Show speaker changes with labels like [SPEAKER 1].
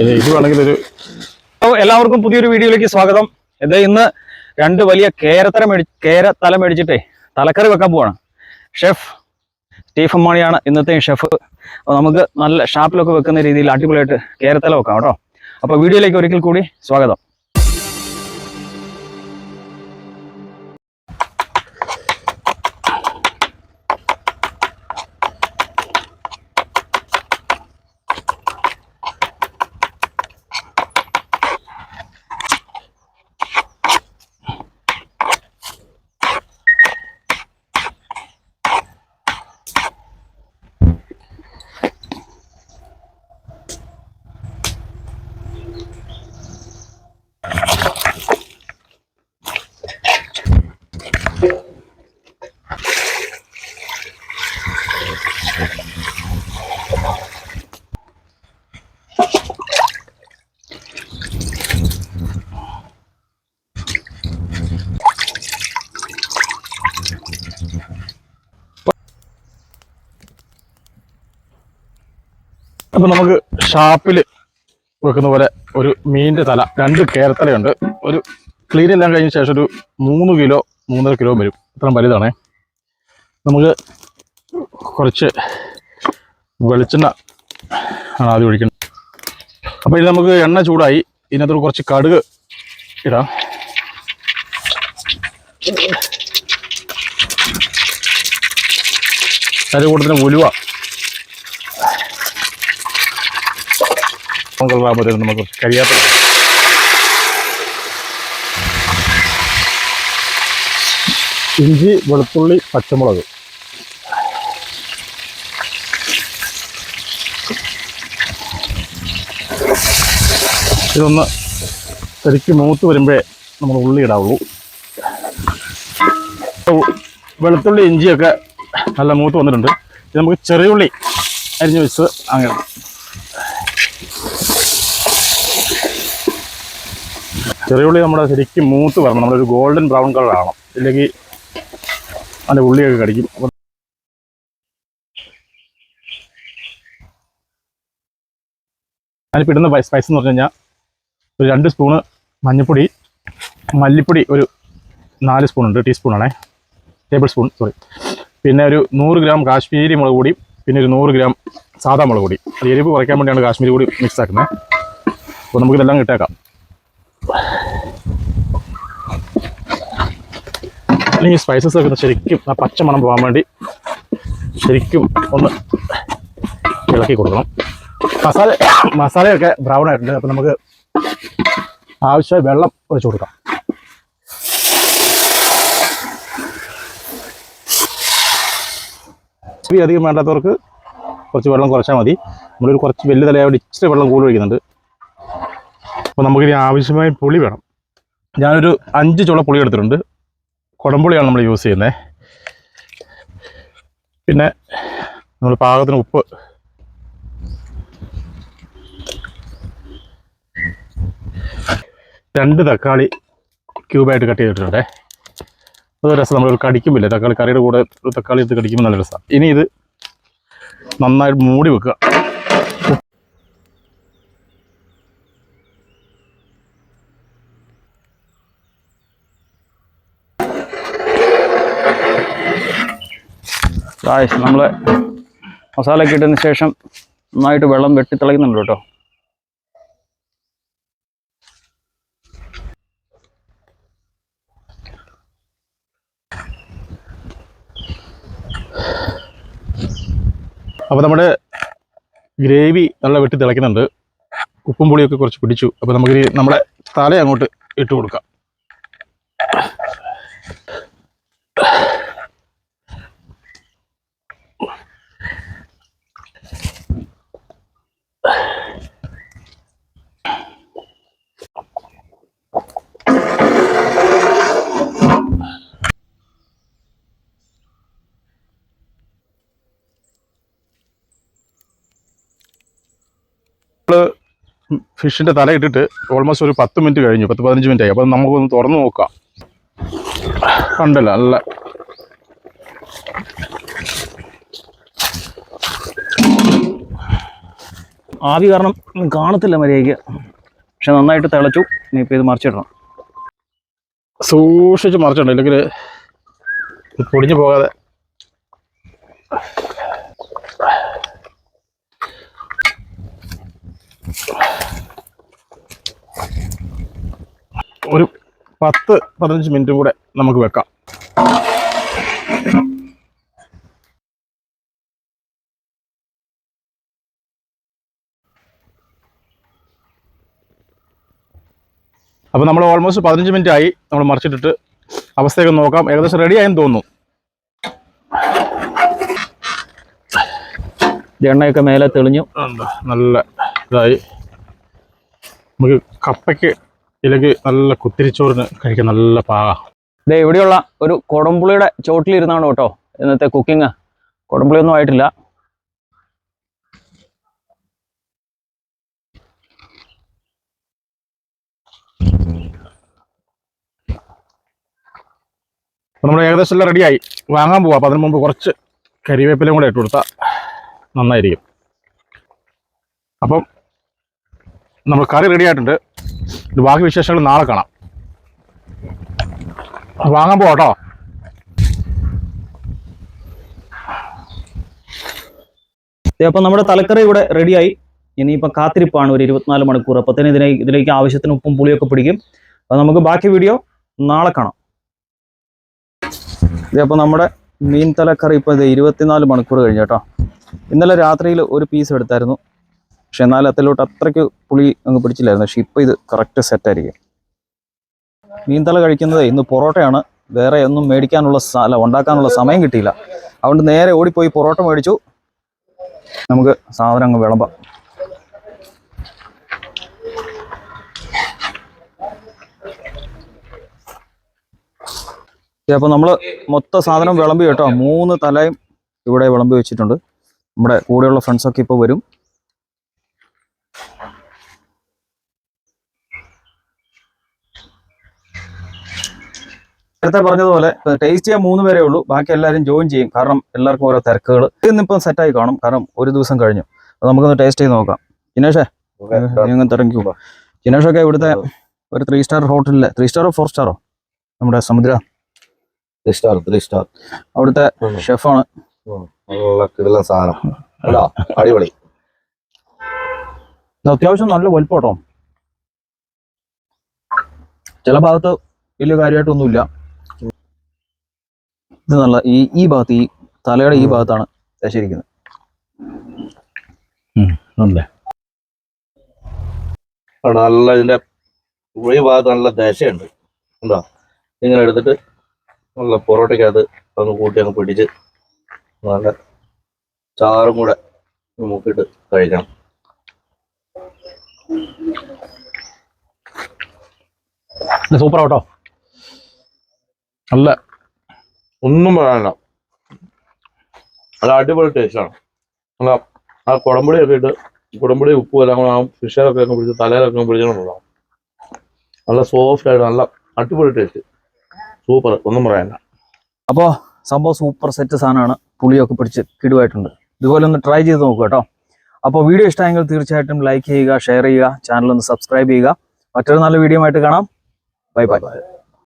[SPEAKER 1] ഇത് വേണമെങ്കിൽ ഒരു
[SPEAKER 2] എല്ലാവർക്കും പുതിയൊരു വീഡിയോയിലേക്ക് സ്വാഗതം. ഇന്ന് രണ്ട് വലിയ കേരത്തല മേടിച്ചിട്ടേ തലക്കറി വെക്കാൻ പോവാണ്. ഷെഫ് സ്റ്റീഫൻ മാണിയാണ് ഇന്നത്തെ ഷെഫ്. അപ്പോൾ നമുക്ക് നല്ല ഷാപ്പിലൊക്കെ വെക്കുന്ന രീതിയിൽ അടിപൊളിയായിട്ട് കേരത്തല വെക്കാം കേട്ടോ. അപ്പോൾ വീഡിയോയിലേക്ക് ഒരിക്കൽ കൂടി സ്വാഗതം.
[SPEAKER 1] അപ്പോൾ നമുക്ക് ഷാപ്പിൽ വെക്കുന്ന പോലെ ഒരു മീനിൻ്റെ തല, 2 കേരത്തലയുണ്ട്. ഒരു ക്ലീൻ എല്ലാം കഴിഞ്ഞ ശേഷം ഒരു 3 കിലോ 3.5 കിലോ വരും. ഇത്രയും വലുതാണേ. നമുക്ക് കുറച്ച് വെളിച്ചെണ്ണ ആണ് ആദ്യം ഒഴിക്കുന്നത്. അപ്പോൾ ഇത് നമുക്ക് എണ്ണ ചൂടായി, ഇതിനകത്ത് കുറച്ച് കടുക് ഇടാം. അതിൻ്റെ കൂട്ടത്തിന് ഉലുവ കളറാകുമ്പോഴത്തേക്കും നമുക്ക് കുറച്ച് കരിയാപ്പില, ഇഞ്ചി, വെളുത്തുള്ളി, പച്ചമുളക്, ഇതൊന്ന് ശരിക്കും മൂത്ത് വരുമ്പോഴേ നമ്മൾ ഉള്ളി ഇടാവുള്ളൂ. വെളുത്തുള്ളി ഇഞ്ചിയൊക്കെ നല്ല മൂത്ത് വന്നിട്ടുണ്ട്. ഇത് നമുക്ക് ചെറിയുള്ളി അരിഞ്ഞ് വെച്ച് അങ്ങനെ ചെറിയുള്ളി നമ്മുടെ ശരിക്കും മൂത്ത് വരണം. നമ്മളൊരു ഗോൾഡൻ ബ്രൗൺ കളർ ആവണം, ഇല്ലെങ്കിൽ അതിൻ്റെ ഉള്ളിയൊക്കെ കടിക്കും. അപ്പം ഞാനിപ്പോൾ ഇടുന്ന സ്പൈസ് എന്ന് പറഞ്ഞു കഴിഞ്ഞാൽ ഒരു 2 സ്പൂണ് മഞ്ഞൾപ്പൊടി, മല്ലിപ്പൊടി ഒരു 4 സ്പൂണുണ്ട്, ടീസ്പൂണാണേ, ടേബിൾ സ്പൂൺ സോറി. പിന്നെ ഒരു 100 ഗ്രാം കാശ്മീരി മുളക് പൊടി, പിന്നെ ഒരു 100 ഗ്രാം സാധാ മുളക് പൊടി. അത് എരിവ് കുറയ്ക്കാൻ വേണ്ടിയാണ് കാശ്മീരി പൊടി മിക്സ് ആക്കുന്നത്. അപ്പോൾ നമുക്കിതെല്ലാം ഇട്ടേക്കാം. അല്ലെങ്കിൽ സ്പൈസസ് ഒക്കെ ശരിക്കും ആ പച്ച മണം പോകാൻ വേണ്ടി ശരിക്കും ഒന്ന് ഇളക്കി കൊടുക്കണം. മസാലയൊക്കെ ബ്രൗൺ ആയിട്ടുണ്ട്. അപ്പോൾ നമുക്ക് ആവശ്യമായ വെള്ളം ഒഴിച്ചു കൊടുക്കാം. അധികം വേണ്ടാത്തവർക്ക് കുറച്ച് വെള്ളം കുറച്ചാൽ മതി. നമ്മളൊരു കുറച്ച് വലിയ തലയായിട്ട് ഇച്ചിരി വെള്ളം കൂടുതൽ ഒഴിക്കുന്നുണ്ട്. അപ്പോൾ നമുക്കിനി ആവശ്യമായ പുളി വേണം. ഞാനൊരു 5 ചുള പുളി എടുത്തിട്ടുണ്ട്. കുടംപുളിയാണ് നമ്മൾ യൂസ് ചെയ്യുന്നത്. പിന്നെ നമ്മൾ പാകത്തിന് ഉപ്പ്, രണ്ട് തക്കാളി ക്യൂബായിട്ട് കട്ട് ചെയ്തിട്ടുണ്ട്. അത് രസം, നമ്മളൊരു കടിക്കുമില്ല, തക്കാളി കറിയുടെ കൂടെ ഒരു തക്കാളി എടുത്ത് കടിക്കുമ്പോൾ നല്ല രസമാണ്. ഇനി ഇത് നന്നായിട്ട് മൂടി വെക്കുക.
[SPEAKER 2] നമ്മൾ മസാലയൊക്കെ ഇട്ടതിന് ശേഷം നന്നായിട്ട് വെള്ളം വെട്ടി തിളയ്ക്കുന്നുണ്ട് കേട്ടോ.
[SPEAKER 1] അപ്പോൾ നമ്മുടെ ഗ്രേവി നല്ല വെട്ടി തിളയ്ക്കുന്നുണ്ട്. ഉപ്പും പുളിയൊക്കെ കുറച്ച് പിടിച്ചു. അപ്പോൾ നമുക്ക് നമ്മുടെ തല അങ്ങോട്ട് ഇട്ട് കൊടുക്കാം. ഫിഷിൻ്റെ തല ഇട്ടിട്ട് ഓൾമോസ്റ്റ് ഒരു 10 മിനിറ്റ് കഴിഞ്ഞു, 10-15 മിനിറ്റ് ആയി. അപ്പോൾ നമുക്കൊന്ന് തുറന്ന് നോക്കാം. കണ്ടല്ലോ, നല്ല
[SPEAKER 2] ആവി കാരണം കാണത്തില്ല മര്യാദയ്ക്ക്. പക്ഷെ നന്നായിട്ട് തിളച്ചു. ഇനിയിപ്പോൾ ഇത് മറിച്ചിടണം.
[SPEAKER 1] സൂക്ഷിച്ച് മറിച്ചിടണം, ഇല്ലെങ്കിൽ പൊടിഞ്ഞു പോകാതെ. ഒരു 10-15 മിനിറ്റും കൂടെ നമുക്ക് വെക്കാം. അപ്പോൾ നമ്മൾ ഓൾമോസ്റ്റ് 15 മിനിറ്റ് ആയി. നമ്മൾ മറിച്ചിട്ടിട്ട് അവസ്ഥയൊക്കെ നോക്കാം. ഏകദേശം റെഡി ആയെന്ന് തോന്നുന്നു.
[SPEAKER 2] എണ്ണയൊക്കെ മേലെ തെളിഞ്ഞു,
[SPEAKER 1] നല്ല ഇതായി. നമുക്ക് കപ്പയ്ക്ക് ഇല്ലെങ്കിൽ നല്ല കുത്തിരിച്ചോറിന് കഴിക്കാൻ നല്ല പാകാ.
[SPEAKER 2] ഇതേ ഇവിടെയുള്ള ഒരു കൊടംപുളിയുടെ ചോട്ടിലിരുന്നാണ് കേട്ടോ ഇന്നത്തെ കുക്കിംഗ്. കൊടംപുളിയൊന്നും ആയിട്ടില്ല.
[SPEAKER 1] നമ്മൾ ഏകദേശം എല്ലാം റെഡിയായി, വാങ്ങാൻ പോവാം. അപ്പം അതിന് മുമ്പ് കുറച്ച് കരിവേപ്പിലയും കൂടെ ഇട്ട് കൊടുത്താൽ നന്നായിരിക്കും. അപ്പം നമ്മൾ കറി റെഡി ആയിട്ടുണ്ട്. ഇത് ബാക്കി വിശേഷങ്ങൾ നാളെ കാണാം. വാങ്ങാൻ പോവാം കേട്ടോ.
[SPEAKER 2] അപ്പം നമ്മുടെ തലക്കറി ഇവിടെ റെഡിയായി. ഇനിയിപ്പോൾ കാത്തിരിപ്പാണ് ഒരു 24 മണിക്കൂർ. അപ്പത്തേനും ഇതിലേക്ക് ആവശ്യത്തിന് ഉപ്പും പുളിയൊക്കെ പിടിക്കും. അപ്പം നമുക്ക് ബാക്കി വീഡിയോ നാളെ കാണാം. ഇതപ്പോൾ നമ്മുടെ മീൻ തലക്കറി ഇപ്പോൾ ഇത് 24 മണിക്കൂർ കഴിഞ്ഞു കേട്ടോ. ഇന്നലെ രാത്രിയിൽ ഒരു പീസ് എടുത്തായിരുന്നു. പക്ഷെ എന്നാലും അതിലോട്ട് അത്രയ്ക്ക് പുളി അങ്ങ് പിടിച്ചില്ലായിരുന്നു. പക്ഷെ ഇപ്പോൾ ഇത് കറക്റ്റ് സെറ്റായിരിക്കും. മീൻ തല കഴിക്കുന്നത് ഇന്ന് പൊറോട്ടയാണ്. വേറെ ഒന്നും മേടിക്കാനുള്ള ഉണ്ടാക്കാനുള്ള സമയം കിട്ടിയില്ല. അതുകൊണ്ട് നേരെ ഓടിപ്പോയി പൊറോട്ട മേടിച്ചു. നമുക്ക് സാധനം അങ്ങ് വിളമ്പാം. അപ്പോൾ നമ്മൾ മൊത്തം സാധനം വിളമ്പി കേട്ടോ. 3 തലയും ഇവിടെ വിളമ്പി വെച്ചിട്ടുണ്ട്. നമ്മുടെ കൂടെയുള്ള ഫ്രണ്ട്സൊക്കെ ഇപ്പോൾ വരും. നേരത്തെ പറഞ്ഞതുപോലെ ടേസ്റ്റ് ചെയ്യാൻ 3 പേരേ ഉള്ളൂ. ബാക്കി എല്ലാവരും ജോയിൻ ചെയ്യും. കാരണം എല്ലാവർക്കും ഓരോ തിരക്കുകൾ. ഇന്നിപ്പം സെറ്റായി കാണും. കാരണം ഒരു ദിവസം കഴിഞ്ഞു. അപ്പോൾ നമുക്കൊന്ന് ടേസ്റ്റ് ചെയ്ത് നോക്കാം. ജിനേഷേ, നിങ്ങൾ തിരക്കിക്കോ. ജിനേഷൊക്കെ ഇവിടുത്തെ ഒരു 3 സ്റ്റാർ ഹോട്ടലിലെ 3 സ്റ്റാറോ 4 സ്റ്റാറോ നമ്മുടെ സമുദ്ര
[SPEAKER 3] 3 സ്റ്റാർ
[SPEAKER 2] അവിടുത്തെ ഷെഫാണ്.
[SPEAKER 3] സാധനം അടിപൊളി.
[SPEAKER 2] അത്യാവശ്യം നല്ല വലുപ്പട്ടോ. ചില ഭാഗത്ത് വലിയ കാര്യമായിട്ടൊന്നുമില്ല. ഇത് നല്ല ഈ ഭാഗത്ത്, ഈ തലയുടെ ഈ ഭാഗത്താണ് ശരിക്കുന്നത്.
[SPEAKER 3] നല്ല ഇതിന്റെ ഈ ഭാഗത്ത് നല്ല ദശയുണ്ട്. എന്താ ഇങ്ങനെ എടുത്തിട്ട് നല്ല പൊറോട്ടയ്ക്കകത്ത് അങ്ങ് കൂട്ടി അങ്ങ് പിടിച്ച് നല്ല ചാറും കൂടെ മുക്കിട്ട് കഴിക്കണം.
[SPEAKER 1] സൂപ്പർ ആട്ടോ. നല്ല
[SPEAKER 3] ഒന്നും പറയാനില്ല, നല്ല അടിപൊളി ടേസ്റ്റാണ്. നല്ല ആ കുടംപുളിയൊക്കെ ഇട്ട്, കുടംപുളി ഉപ്പും എല്ലാം കൂടെ ആ ഫിഷറൊക്കെ ഒക്കെ പിടിച്ച് തലയിലൊക്കെ പിടിച്ചിട്ടുണ്ടാവും. നല്ല സോഫ്റ്റ് ആയിട്ട് നല്ല അടിപൊളി ടേസ്റ്റ്. സൂപ്പർ, ഒന്നും പറയാനില്ല.
[SPEAKER 2] അപ്പോൾ സംഭവം സൂപ്പർ സെറ്റ് സാധനമാണ്. പുളിയൊക്കെ പിടിച്ച് കിടുവായിട്ടുണ്ട്. ഇതുപോലെ ഒന്ന് ട്രൈ ചെയ്ത് നോക്കുക കേട്ടോ. അപ്പോൾ വീഡിയോ ഇഷ്ടമായെങ്കിൽ തീർച്ചയായിട്ടും ലൈക്ക് ചെയ്യുക, ഷെയർ ചെയ്യുക, ചാനൽ ഒന്ന് സബ്സ്ക്രൈബ് ചെയ്യുക. മറ്റൊരു നല്ല വീഡിയോ ആയിട്ട് കാണാം. Bye bye.